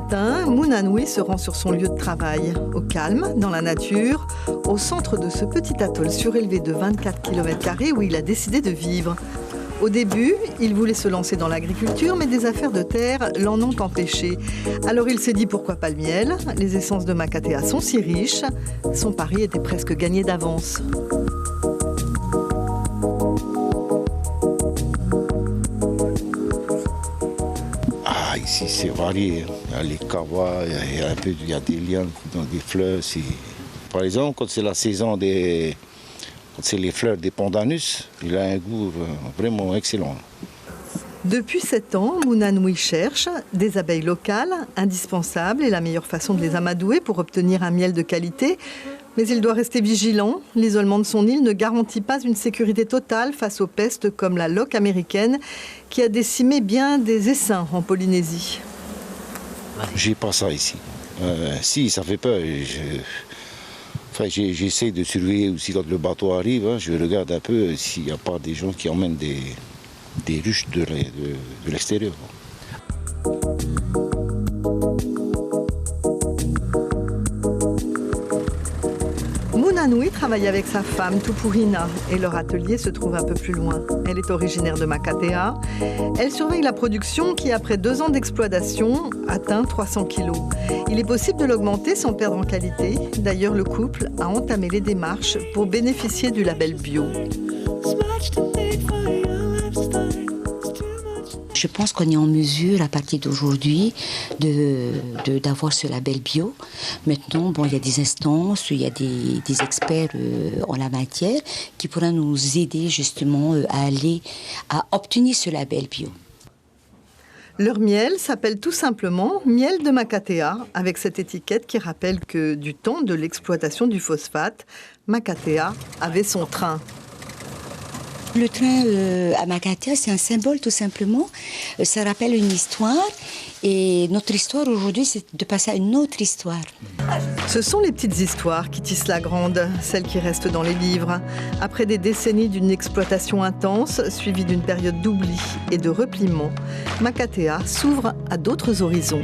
matin, Mounanoui se rend sur son lieu de travail, au calme, dans la nature, au centre de ce petit atoll surélevé de 24 km² où il a décidé de vivre. Au début, il voulait se lancer dans l'agriculture, mais des affaires de terre l'en ont empêché. Alors il s'est dit pourquoi pas le miel, les essences de Makatea sont si riches, son pari était presque gagné d'avance. Ici, c'est varié. Il y a les kawas, il y a des lianes dans des fleurs. Par exemple, quand c'est la saison quand c'est les fleurs des pandanus, il a un goût vraiment excellent. Depuis 7 ans, Mounanoui cherche des abeilles locales, indispensables et la meilleure façon de les amadouer pour obtenir un miel de qualité. Mais il doit rester vigilant. L'isolement de son île ne garantit pas une sécurité totale face aux pestes comme la loque américaine qui a décimé bien des essaims en Polynésie. J'ai pas ça ici. Si, ça fait peur. J'essaie de surveiller aussi quand le bateau arrive. Je regarde un peu s'il n'y a pas des gens qui emmènent des ruches de l'extérieur. Mounanoui travaille avec sa femme Tupurina et leur atelier se trouve un peu plus loin. Elle est originaire de Makatea. Elle surveille la production qui, après 2 ans d'exploitation, atteint 300 kilos. Il est possible de l'augmenter sans perdre en qualité. D'ailleurs, le couple a entamé les démarches pour bénéficier du label bio. Je pense qu'on est en mesure, à partir d'aujourd'hui, d'avoir ce label bio. Maintenant, il y a des instances, il y a des experts en la matière qui pourront nous aider justement à obtenir ce label bio. Leur miel s'appelle tout simplement miel de Makatea, avec cette étiquette qui rappelle que du temps de l'exploitation du phosphate, Makatea avait son train. Le train à Makatea, c'est un symbole tout simplement. Ça rappelle une histoire. Et notre histoire aujourd'hui, c'est de passer à une autre histoire. Ce sont les petites histoires qui tissent la grande, celles qui restent dans les livres. Après des décennies d'une exploitation intense, suivie d'une période d'oubli et de repliement, Makatea s'ouvre à d'autres horizons.